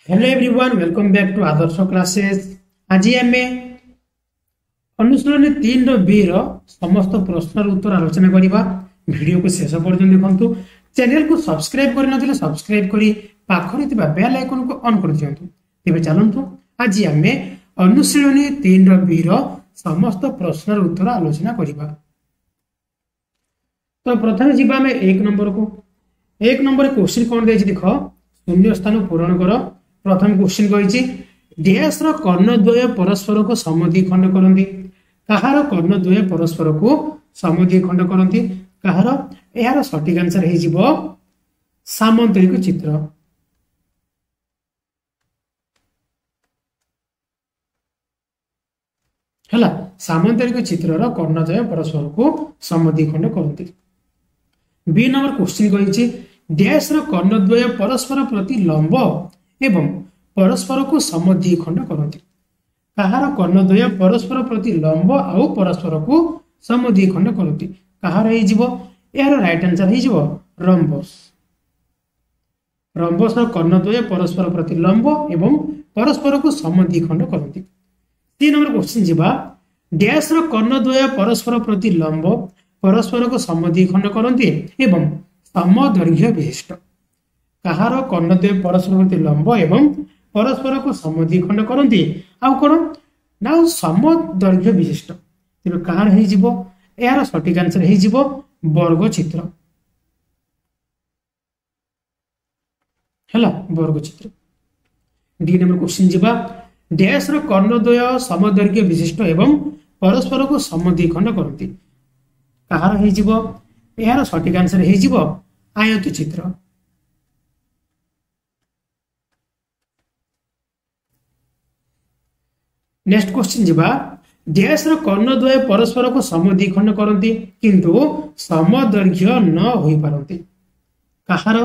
Hello everyone, welcome back to Adarsh classes. आज आम अनुशीलन 3 B समस्त प्रश्न उत्तर आलोचना करवा। वीडियो को शेष पर्यटन देखु। चैनल को सब्सक्राइब करन सब्सक्राइब करी पाखरे बेल आइकन को ऑन कर दियंतु। तेबे चलंतु आज आम अनुशीलन 3 बी समस्त प्रश्न उत्तर आलोचना करवा। तो प्रथम जीवा आम 1 नंबर को। 1 नंबर क्वेश्चन कौन दे देख, शून्य स्थान पूरण कर। प्रथम क्वेश्चन कही डैश कर्णद्वय परस्पर को समद्विखंड करती। कहार कर्णद्वय परस्पर को समद्विखंड करती। कहार यार सठिक आंसर हो सामंतरिक चित्र। है सामंतरिक चित्र कर्णद्वय परस्पर को समद्विखंड करती। बी नंबर क्वेश्चन कही डैश कर्णद्वय परस्पर प्रति लंब एवं परस्पर को समद्विखंड करती। कहार कर्णद्वय परस्पर प्रति लंब आउ परस्पर को समद्विखंड करती। कहार यार राइट आंसर हो रंबस। रंबस कर्णद्वय परस्पर प्रति लंब एवं परस्पर को समद्विखंड करती। 3 नंबर क्वेश्चन जीवा डैश कर्णद्वय परस्पर प्रति लंब परस्पर को समद्विखंड करती एवं समदैर्घ्य विशिष्ट। कहार कर्णद्वय परस्पर प्रति लंब एवं परस्पर को समद्विखंड करती आउ कौन ना समदैर्घ्य विशिष्ट। तेज कहार यार सठिक आंसर हो वर्ग चित्र। है वर्ग चित्र। डी नंबर क्वेश्चन जीवा डैश कर्णद्वय समदैर्घ्य विशिष्ट एवं परस्पर को समद्विखंड करती। कहार यार सठिक आंसर हो आयत चित्र। नेक्स्ट क्वेश्चन जीवा डैश कर्णद्वय परस्पर को समद्विखंड करती किंतु समदैर्घ्य न हो पारती। कहार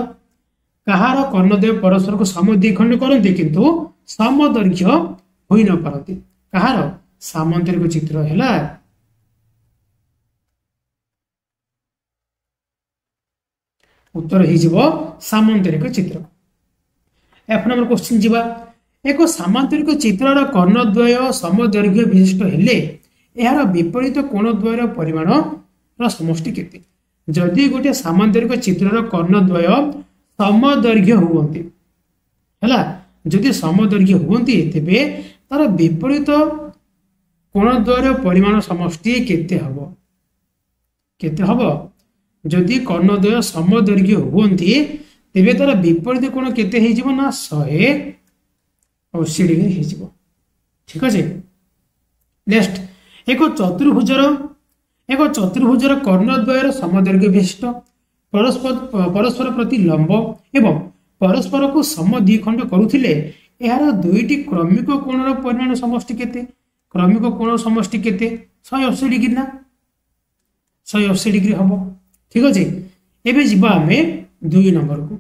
कहार कर्णद्वय परस्पर को समद्विखंड करती किंतु समदैर्घ्य हो न पारती। कहार सामंतरिक चित्र है। उत्तर हो सामंतरिक चित्र। एफ नंबर क्वेश्चन जीवा एक सामांतरिक चित्रर कर्णद्वय समदैर्घ्य विशिष्ट हेले यार विपरीत कोणद्वयर परिमाण समष्टि केते। जदि गोटे सामांतरिक चित्रर कर्णद्वय समदैर्घ्य हुवंती हैला, जदि समदैर्घ्य हुवंती तेबे तार विपरीत कोणद्वयर परिमाण समष्टि केते हबो। केते हबो जदि कर्णद्वय समदैर्घ्य हुवंती तेबे तार विपरीत कोण केते हे जिवो ना 180 डिग्री हो। ठीक अच्छे। नेक्स्ट एक चतुर्भुजर कर्णद्वयर समदैर्घ्य विशिष्ट परस्पर प्रति लंब एवं परस्पर को समद्विखंड करुथिले यार दुईटी क्रमिक कोणर परिमाण समष्टि केते। क्रमिक कोण समष्टि केते 180 डिग्री ना 180 डिग्री हम। ठीक अच्छे। एबे जीवा आमे 2 नंबर को।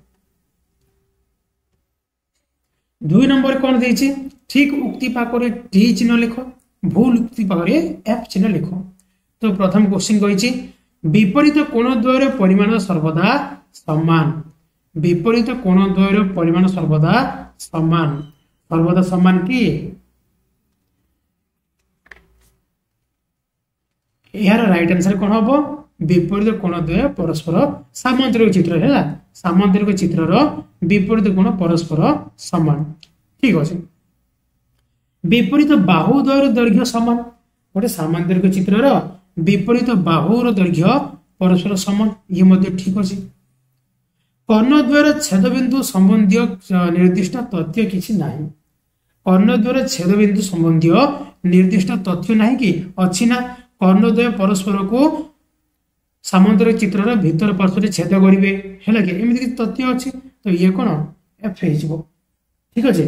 2 नंबर कौन देछि ठीक उक्ति पाखरे टी चिन्ह लिख, भूल उक्ति पाखरे एफ चिन्ह लिख। तो प्रथम क्वेश्चन कही विपरीत कोणद्वयर परिमाण सर्वदा समान। विपरीत कोणद्वयर परिमाण सर्वदा समान। सर्वदा समान कि यार राइट आंसर कौन हम विपरीत कोणद्वय परस्पर सामांतरिक चित्र है। सामांतरिक चित्रर विपरीत कोण परस्पर समान। ठीक अच्छे। विपरीत बाहुद्वयर दैर्घ्य समान। गोटे सामांतरिक चित्रर विपरीत बाहुर दैर्घ्य परस्पर समान। ये मध्य ठीक अच्छे। कर्णद्वयर छेदबिंदु संबंधी निर्दिष्ट तथ्य किसी नहीं। कर्णद्वयर छेदबिंदु संबंधी निर्दिष्ट तथ्य नहीं कि अच्छी ना। कर्णद्वय परस्पर को सामांतरिक चित्रर भीतर पार्श्व छेद करेंगे है कि एमती तथ्य अच्छे। तो ये कौन एफ हो। ठीक अच्छे।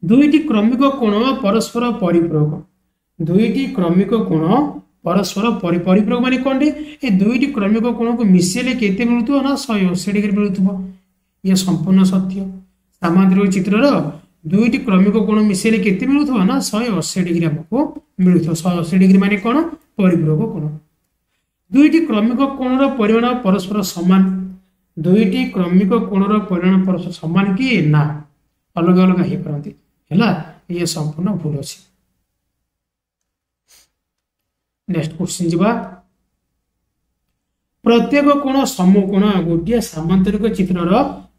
दुईटी क्रमिक कोण परस्पर परिपूरक। दुईटी क्रमिक कोण परस्पर परिपूरक माने कौन ये दुईटी क्रमिक कोण को मिसेले केते मिलुथबो ना 180 डिग्री मिलुथबो। ये संपूर्ण सत्य। सामांतरिक चित्रर दुईटी क्रमिक कोण मिसेले केते मिलुथबो ना 180 डिग्री हमको मिलुथबो। 180 डिग्री माने कौन परिपूरक कोण। दुईटी क्रमिक कोणर परिमाण परस्पर समान। दुईटी क्रमिक कोणर परिमाण परस्पर समान कि ना अलग अलग हो पारती है ये संपूर्ण भूल अच्छी। नेक्स्ट क्वेश्चन जीवा प्रत्येक कोण समकोण गोटे सामांतरिक चित्रर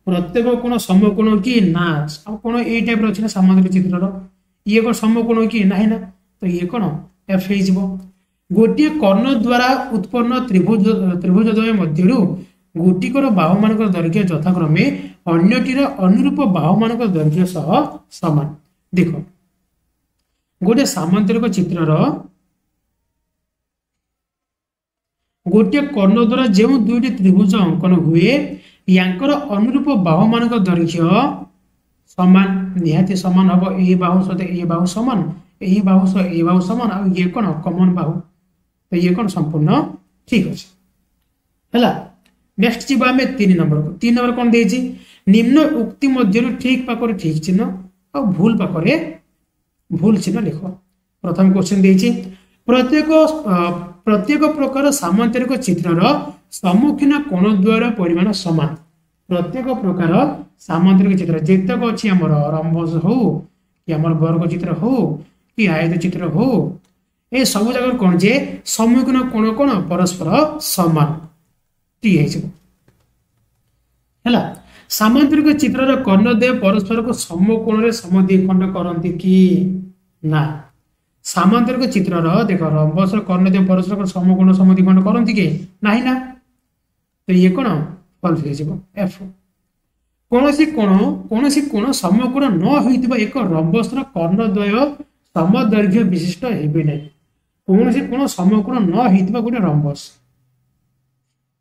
प्रत्येक कोण समकोण कि ना कोण ये टाइप अच्छे सामांतरिक चित्रर ये कौन समकोण कि ना ना तो ये कौन एफ हो गोटे कर्ण द्वारा उत्पन्न त्रिभुजद्वय मध्य गोटिकर बाहु मान दैर्घ्य यथाक्रमे अन्यटीर अनुरूप बाहु मान दैर्घ्य सह समान। देख गोटे सामांतरिक चित्रर गोटे कर्ण द्वारा जो दुईटी त्रिभुज अंकन हुए यांकर अनुरूप बाहु मान दैर्घ्य समान निहाती समान हम ए बाहु सहित ए बाहु समान यही बाहु सह ए बाहु समान आ ये कौन कमन बाहु तो ये कौन संपूर्ण ठीक अच्छे है। नेक्स्ट जी आम 3 नंबर को 3 नंबर कौन देछि निम्न उक्ति मध्य ठीक पाखरे ठीक चिन्ह और भूल पाखरे भूल चिन्ह लिख। प्रथम क्वेश्चन देछि प्रत्येक प्रकार सामांतरिक चित्रर सम्मुखीन कोण द्वार परिमाण समान। प्रत्येक प्रकार सामांतरिक चित्र जेतक अच्छी आमर रंबस हो कि आमर वर्ग चित्र हो कि आयत चित्र हो ए सब जगह कौन जे सम्मुखीन कोण कोण परस्पर समान टी है सामांतरिक चित्रर कर्णद्वय परस्पर को समकोण रे समद्विखंड करती कि ना। सामांतरिक चित्रर देख रंबस कर्णद्वय परस्पर को समकोण समद्विखंड करती कि नाही ना तो ये कौन फल्स हो एफ कौन कोण समकोण न होइतिबा एक रंबसर कर्णद्वय समदैर्घ्य विशिष्ट हेबे नै। कौन कोण समकोण न होइतिबा गोटे रंबस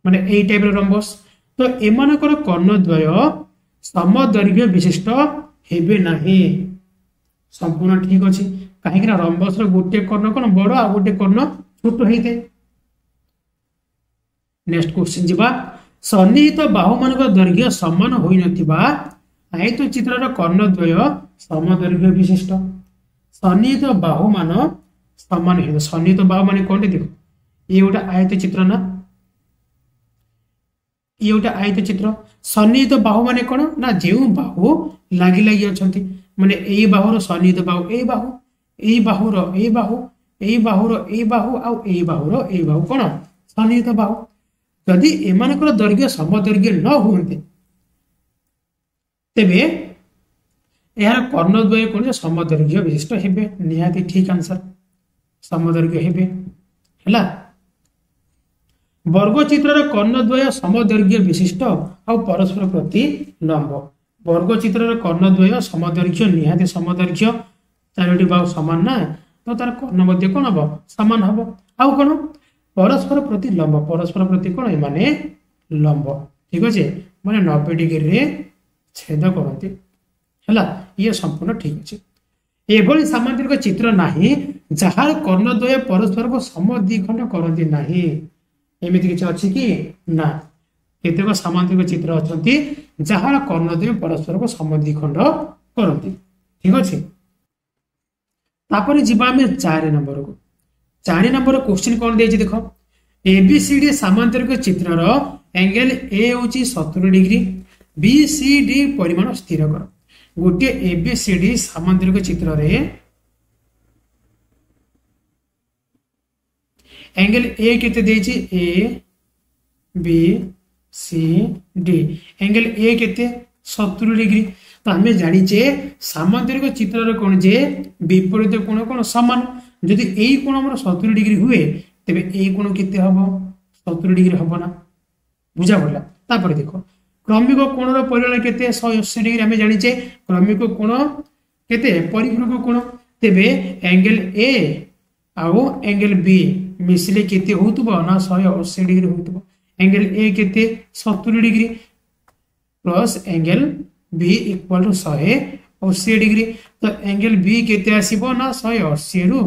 माने ए टाइप रंबस तो एमानकर कर्णद्वय समदैर्घ्य विशिष्ट हेबे नाही संपूर्ण ठीक अच्छे कहीं रंबस गोटे कर्ण कौन बड़ आ गोटे कर्ण छोट होते। नेक्स्ट क्वेश्चन जीवा सन्निहित बाहु मान दैर्घ्य समान होई नथिबा आयत चित्रर कर्णद्वय समदैर्घ्य विशिष्ट। सन्निहित बाहु मान समान हो सन्निहित बाहु मान कौन देख ये गोटे आयत चित्र ना ये गोटे आयत चित्र सन्निहित बाहु माने कौन ना जो बाहु लगी लगी अच्छा माने यही बाहुर सन्निहित बाहु ए बाहु ए बाहुर ए बाहु ए बाहुर ए बाहु आउ ए बाहुर ए बाहु कौन सन्निहित बाहु यदि एमानकर दैर्घ्य समदैर्घ्य न हुए तेबे यार कर्णद्वय कौन समदैर्घ्य विशिष्ट हेबे निहाती ठीक आंसर समदैर्घ्य हेबे है। वर्ग चित्रर कर्णद्वय समदैर्घ्य विशिष्ट और परस्पर प्रति लंब। वर्ग चित्रर कर्णद्वय समदैर्घ्य निहाती समदैर्घ्य चारोटी बाहु समान ना तो तार कर्ण मध्य कौन हम समान हम आउ कौन परस्पर प्रति लंब परस्पर प्रति कौन माने लंब ठीक अच्छे माने 90 डिग्री रे छेद करती है ये संपूर्ण ठीक अच्छे। एभली सामांतरिक चित्र नाही जहार कर्णद्वय परस्पर को समद्विखंड करती नाही एमती किसी अच्छी कि ना केतेक सामांतरिक चित्र अच्छी जहार कर्णद्वय परस्पर को समद्विखंड करती ठीक अच्छे। तापर जीवा आम 4 नंबर को 4 नंबर क्वेश्चन कौन दे देख एबीसीडी सामांतरिक चित्रर एंगल ए हूँ 70 डिग्री बीसीडी परिमाण स्थिर कर। गोटे एबीसीडी सामांतरिक चित्र रे एंगल ए केते देछि A B C D angle A केते 70 डिग्री तो आम जाचे सामांतरिक चित्र कौन जे विपरीत कोण कौन सामान जदि यही कोण आम 70 डिग्री हुए तेबे ए कोण केते हबो 70 डिग्री हबो ना बुझा पड़ला। तापर देखो क्रमिक कोणर परिमाण केते 180 डिग्री आम जाचे क्रमिक कोण केते परिपूरक कोण तेबे एंगल ए आउ एंगल बी मिसले केते होतबो ना 180 डिग्री होतबो एंगल ए केते 70 degree plus angle B equal to 180 degree तो एंगल बी केते आसीबो ना 180 रु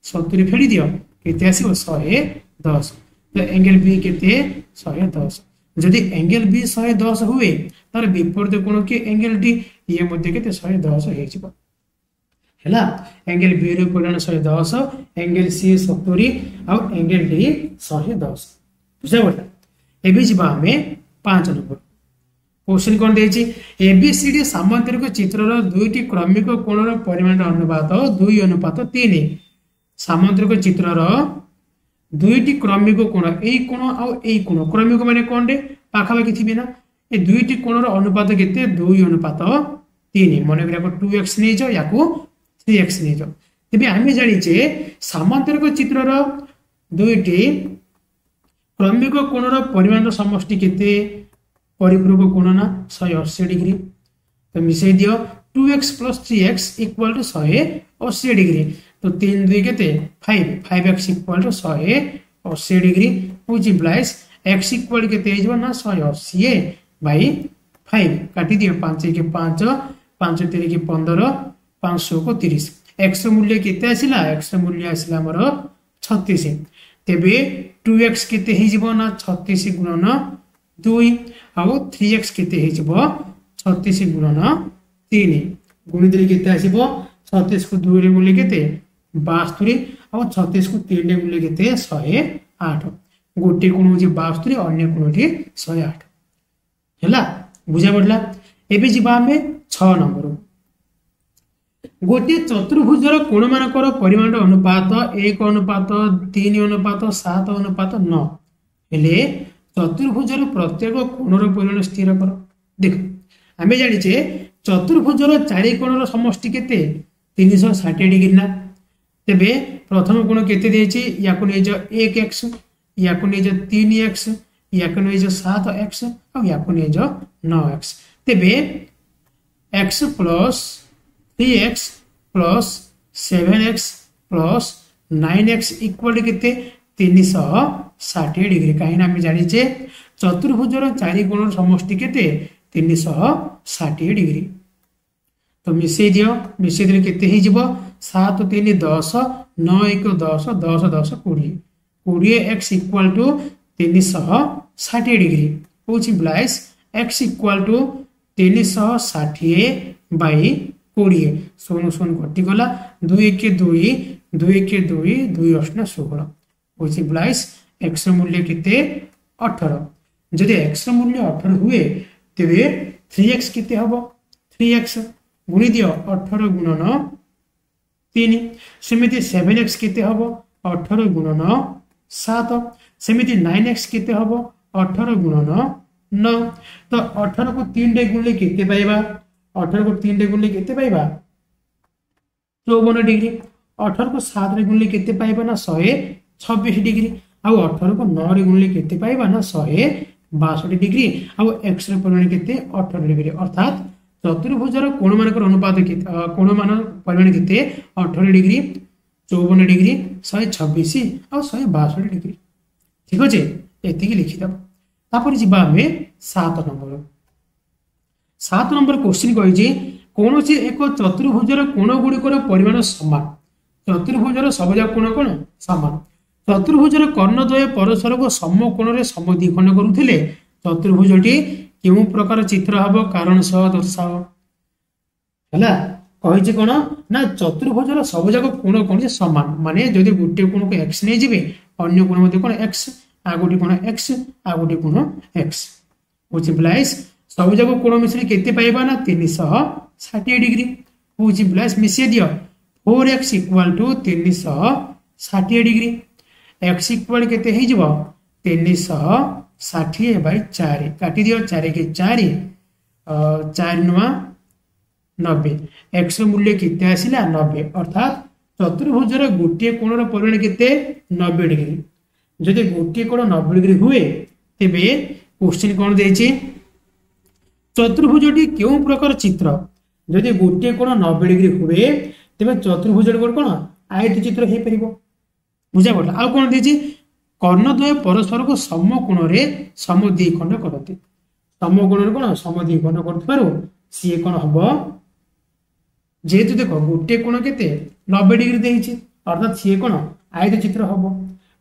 70 फेडी दियो केते आसीबो 110 तो एंगल बी केते 110 जदि एंगल बी 110 हुए तार विपरीत कोण के एंगल डी ये मध्ये केते 110 हे जिवो हैला एंगल बी रो परिमाण 110 एंगल सी 70 आ एंगल डी 110 बुझा बटा एबे जिबा हमें 5 नंबर क्वेश्चन कौन देछि एबीसीडी सामांतरिक चित्रर दुईटी क्रमिक कोणर परिमाण अनुपात 2:3 सामांतरिक चित्रर दुईटी क्रमिक कोण एई कोण आ एई कोण क्रमिक माने कोन रे पाखापाखि थिबे ना ए दुईटी कोणर अनुपात केते 2:3 मन करिया 2x नै जो याकू 3x नै जो तेबे आमे जानि जे सामांतरिक चित्रर दुईटी क्रमिक कोणर परिमाण समष्टि केते परिपूरक कोण ना 180 डिग्री तो मिसई दियो 2x + 3x = 180 डिग्री तो 3 2 केते 5x = 180 degree which implies x equal केते हो ना 180 बाई 5 काटी दियो 5 के 5 5 3 के 15 500 को 30 x मूल्य केते आसिला x मूल्य आसिला हमर 36 तेबे 2x केते हे जिवो ना 36 गुणन 2 आउ 3x केते हे जिवो 36 गुणन 3 गुणित केते आसीबो 36 को 2 रे गुणिले केते 72 आउ 36 को 3 रे गुणिले केते 108 गोटे कोण होची 72 अन्य कोणटी 108 हैला बुझा पड़ला एबे जिबा हमें 6 नंबर गोटे चतुर्भुजर कोण मानकर परिमाण अनुपात 1:3:7:9 हेले चतुर्भुजर प्रत्येक कोणर परिमाण स्थिर कर देख आमे जानि जे चतुर्भुजर चारि कोणर समष्टि केते 360 डिग्री ना तेबे प्रथम कोण केते देछि याको नै जो 1x याको नै जो 3x याको नै जो 7x और याको नै जो 9x तेबे x + 3x + 7x + 9x = केते 360 डिग्री कहीं आम जानी चतुर्भुजर चारि कोण समष्टि केते 360 डिग्री तो मिसई दियो मिसई दिले केते हे जिवो 7 3 10 9 1 10 10 10 20 20x = 360 degree which implies x = 360 by 20 सोनु सोन घटी गला 2 1 2 2 1 2 2 8 16 व्हिच इंप्लाइज x मूल्य केते 18 जदि x मूल्य 18 हुए तेबे 3x केते हबो 3x गुणी दियो 18 गुणन 3 सेमिति 7x केते हबो 18 गुणन 7 सेमिति 9x केते हबो 18 गुणन 9 तो 18 को 3 रे गुणले केते पाइबा 18 को 3 रे गुणले केते पाइबा 54 डिग्री 18 को 7 रे गुणले केते पाइबा ना 126 डिग्री आ 18 को 9 रे गुणले केते पाइबा ना 162 डिग्री आ x रे परिमाण केते 18 डिग्री अर्थात चतुर्भुजर कोण मानकर अनुपात केते कोण मान परिमाण केते 18 डिग्री 54 डिग्री 126 आ 162 डिग्री ठीक अछि एति की लिखि दब तापर जिबा हमें 7 नंबर क्वेश्चन कहि जे कोनोसी एक चतुर्भुजर कोण गुडिकर परिमाण समान चतुर्भुजर सबजा कोण कोण समान चतुर्भुजर कर्णद्वय परस्पर को समकोण रे समद्विखंड करूथिले चतुर्भुजटी केउ प्रकार चित्र हबो कारण सह दर्शाओ हला कहि जे कोन ना चतुर्भुजर सबजा कोण कोन समान माने जदि गुटे कोण को x नै जिवे अन्य कोण मध्ये कोन x आ गुटे कोण x आ गुटे कोण x व्हिच इंप्लाइज सबजा कोण मिश्री केते पाइबा ना 360 डिग्री व्हिच इंप्लाइज मिसे दियो 4x = 360 डिग्री x इक्वल केते हे जिवो 360 बाई 4 काटी दियो 4 के 4 4 9 90 x मूल्य केते आसिला 90 अर्थात चतुर्भुजर गोटे कोणर परिमाण केते 90 डिग्री जदि गोटे कोण 90 डिग्री हुए तेबे क्वेश्चन कोन देछि चतुर्भुजटी केउ प्रकार चित्र जदि गोटे कोण 90 डिग्री हुए तेबे चतुर्भुजटी कोन आयत चित्र हे परिबो बुझा पड़ला आ कोन देछि कर्णद्वय परस्पर को समकोण रे समद्विखंड करते समकोण रे कोन समद्विखंड करथबारो सी कोन हबो जेतु देखो गोटे कोण केते 90 डिग्री देछि अर्थात सी कोन आयत चित्र हबो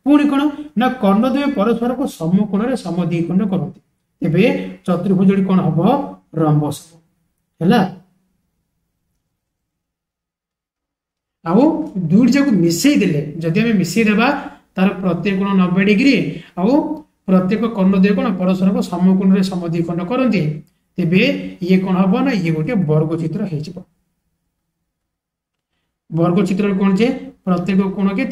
पुणी कोन ना कर्णद्वय परस्पर को समकोण रे समद्विखंड करते एबे चतुर्भुजटी कोन हबो रम्बस हैला आउ दुई जाक मिसई देले जदि हमें मिसई देबा तार प्रत्येक कोण 90 डिग्री आउ प्रत्येक कर्णद्वय कोण परस्पर को समकोण रे समद्विखंड करंती तेबे ये कौन हम ना ये गोटे वर्ग चित्र हो वर्ग चित्र कौन जे प्रत्येक कोण के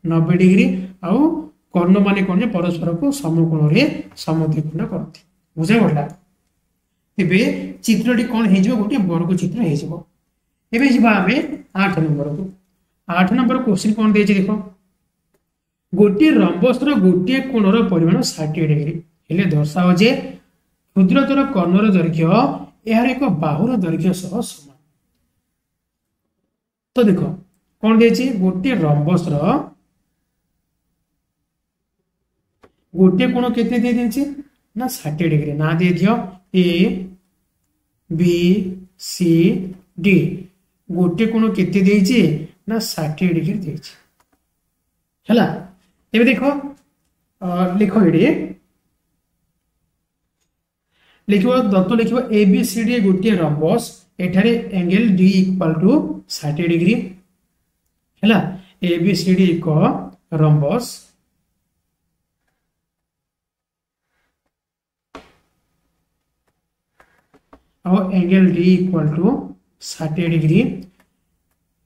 90 डिग्री आउ कर्ण मान कौन परस्पर को समकोण समद्विखंड करती बुझा पड़ा तेबे चित्रटी कौन हो गोटे वर्ग चित्र हो एबे जिबा आमे 8 नंबर को 8 नंबर क्वेश्चन कौन दे देख गोटे रंबस गोटे कोणर परिमाण 60 डिग्री हेले दर्शाओ जे क्षुद्रतर कर्णर दैर्घ्य यार एक बाहुर दैर्घ्य सह समान तो देख कौन दे गोटे रंबस गोटे कोण केते दे देछि ना 60 डिग्री ना दे दियो ए बी सी डी गोटे कोण केते देछि ना 60 डिग्री देछि हला एबे देखो लिखो एडी लिखो दत्त लिखो ए बी सी डी गोटे रंबस एठारे angle D equal to 60 degree हला ए बी सी डी को रंबस और angle D equal to 60 degree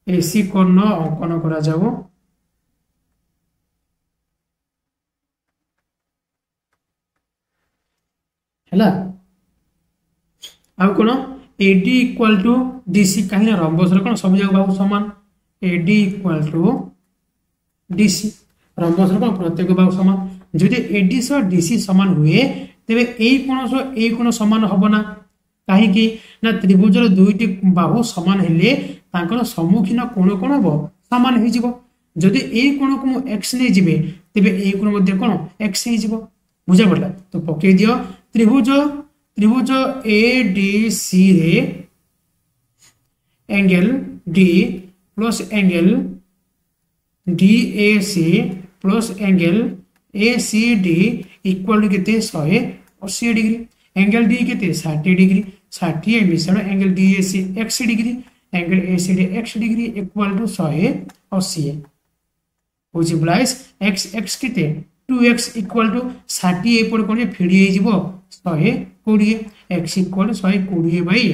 A C कर्ण अंकन करा जाओ हैला आउ कोन एडी इक्वल टू डीसी कहीं रंबस कोन सब जगह बाहु समान A D equal to D C rhombus कोन प्रत्येक बाहु समान जदि एडी सो डीसी समान हुए तेबे एई कोण समान हबना कहीं कि ना त्रिभुजर दुईटी बाहु समान हेले तांकर सम्मुखीन कोण कोण हो समान हो जिवो जदि ए कोण को मु x नै जिवे तबे ए कोण मध्ये कोण x हे जिवो बुझा पड़ला तो पके दियो त्रिभुज ए डी सी रे angle D plus angle D A C plus angle A C D equal to केते 180 डिग्री एंगल डी के 60 डिग्री 60 मिश्रण angle D A C x degree angle A C D x degree equal to 180 होची Blaise x x केते 2x equal to 60 एपड़ कोन फेडी हे जिवो 120 x equal 120 by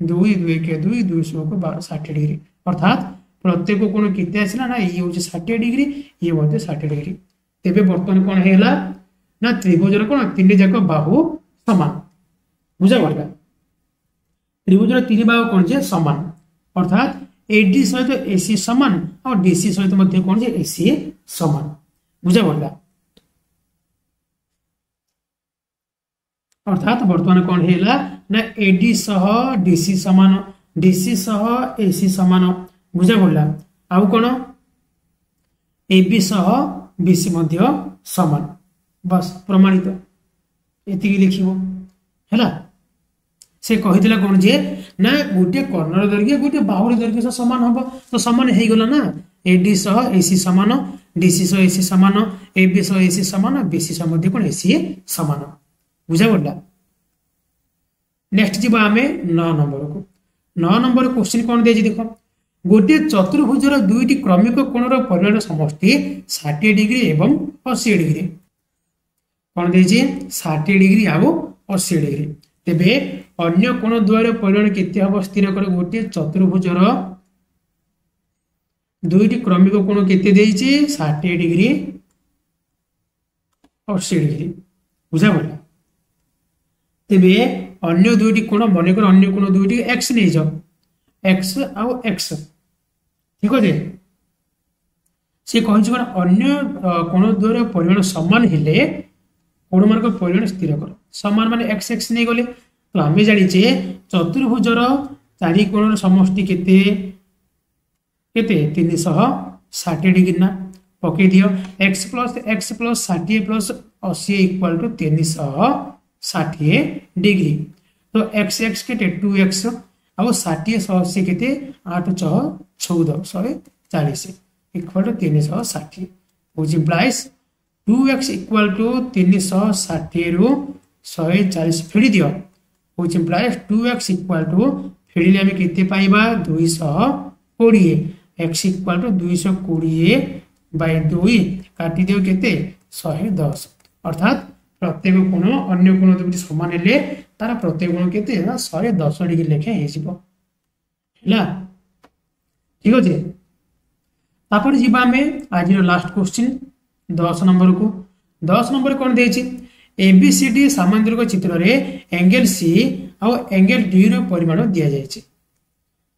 2 2 के 2 200 को 60 degree अर्थात प्रत्येक कोन केते आसला ना ये होची 60 डिग्री ये मध्ये 60 डिग्री तेबे वर्तमान कोन हेला ना त्रिभुजर कोन तीन जाक बाहु समान बुझा पड़ा त्रिभुजर तीन बाहु कोन जे समान अर्थात एडी सहित एसी समान और डीसी सहित मध्ये कोन जे एसी समान बुझा पड़ा अर्थात वर्तमान कोन हेला ना एडी सह डीसी समान डीसी सह एसी समान बुझा पड़ा आउ कोन एबी सह बीसी मध्ये समान बस प्रमाणित एति लिखिबो हैला से कहिदिला कोन जे ना गोटे कर्णर दैर्घ्य गोटे बाहुर दैर्घ्य समान हबो तो समान हे गेलो ना एडी सह एसी समान डीसी सह एसी समान एबी सह एसी समान बीसी सह मध्ये कोन एसी समान बुझा पड़ला नेक्स्ट जीवा आमे 9 नंबर को 9 नंबर क्वेश्चन कोन दे जे देखो गोटे चतुर्भुजर दुईटी क्रमिक कोणर परिमाण समष्टि 60 डिग्री एवं 80 डिग्री कोन दे जे 60 डिग्री आउ 80 डिग्री तेबे अन्य कोण द्वारा परिमाण केते हबो स्थिर कर गोटे चतुर्भुजर दुईटी क्रमिक कोण केते देइछि 60 डिग्री 80 डिग्री बुझा पड़ा तेबे अन्य दुईटी कोण मने कर अन्य कोण दुईटी x नै जाओ x आउ x ठीक है से कहछि कोन अन्य कोण द्वारा परिमाण समान हेले कोण मानक परिमाण स्थिर कर समान माने x x नै गले तो आमे जानि जे चतुर्भुजर चारि कोणर समष्टि केते केते 360 डिग्री ना पके दियो x plus 60 plus 80 equal to 360 degree तो x x केते 2x अब 60 180 केते 8 6 14 140 इक्वल टू 360 होजी ब्लाइस 2x इक्वल टू 360 रु 140 फेडी दियो होची ब्लाइस 2x इक्वल टू फेडिले हम केते पाइबा 220 x इक्वल टू 220 बाय 2 काटी दियो केते 110 अर्थात प्रत्येक कोण अन्य कोण दुटी समान हेले तार प्रत्येक गुण केते 110 डिग्री लेखे हेजिबो हैला ठीक अछि तापर जीवा हमें आज लास्ट क्वेश्चन 10 नंबर को 10 नंबर कौन देछि एबीसीडी सामांतरिक चित्र रे एंगल सी और एंगल डी रो परिमाण दिया जायछि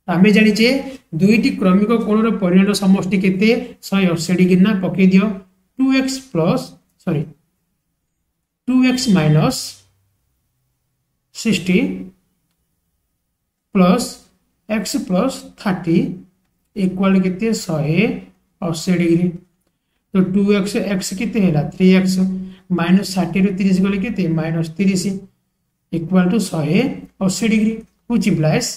आमे जानि जे दुईटी क्रमिक कोण रो परिमाण समष्टि केते 180 डिग्री ना पके दियो 2x minus 60 plus x plus 30 equal केते 180 डिग्री तो 2x x केते हैला 3x minus 60 रो 30 गले केते minus 30 equal to 180 degree which implies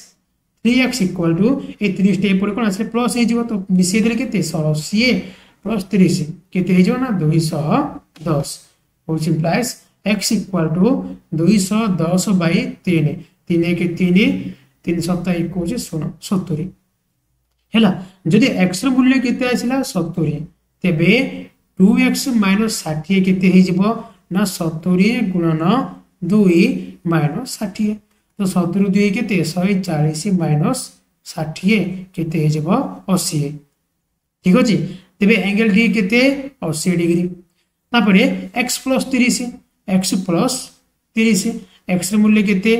3x equal to a 30 step पर कोन आसे प्लस हे जिवो तो मिसे देले केते 180 प्लस 30 केते हे जिवो ना 210 which implies x equal to 210 by 3 3 के 3 3 सप्ताह एक होचे 70 हैला जदि x रो मूल्य केते आसिला 70 तेबे 2x minus 60 केते हे जिवो ना 70 गुणन 2 minus 60 तो 70 2 केते 140 minus 60 केते हे जिवो 80 ठीक अछि तेबे एंगल डी केते 80 डिग्री तापरे x plus 30 x plus 30 x रो मूल्य केते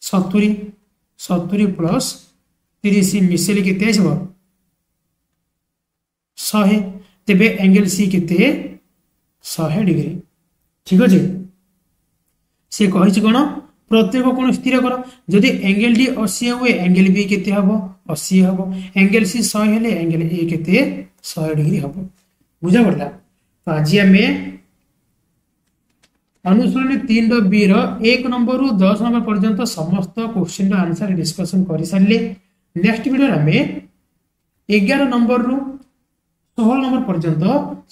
70 70 plus 30 मिसेले केते आइबो 100 तेबे एंगल सी केते 100 डिग्री ठीक अछि से कहै छी कोन प्रत्येक कोण स्थिर कर जदि एंगल डी 80 हुए एंगल बी केते हबो 80 हबो एंगल सी 100 हेले एंगल ए केते 100 डिग्री हबो बुझा पड़ला तो आज हमें अनुसरण 3 रो बी रो 1 नंबर रु 10 नंबर पर्यंत समस्त क्वेश्चन रो आंसर डिस्कशन करि सारले नेक्स्ट वीडियो हमें 11 नंबर रु 16 नंबर पर्यंत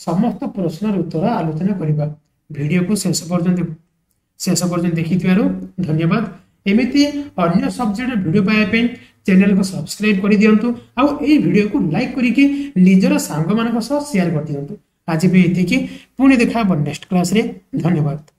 समस्त प्रश्न उत्तर आलोचना करिबा वीडियो को शेष पर्यंत देखिथिबारु धन्यवाद एमिति अन्य सब्जेक्ट वीडियो पाए पे चैनल को सब्सक्राइब कर दियंतु आ ए वीडियो को लाइक करिके निजर सांग मानक सह शेयर कर दियंतु आज भी एतिकी पुणी देखा नेक्स्ट क्लास रे धन्यवाद।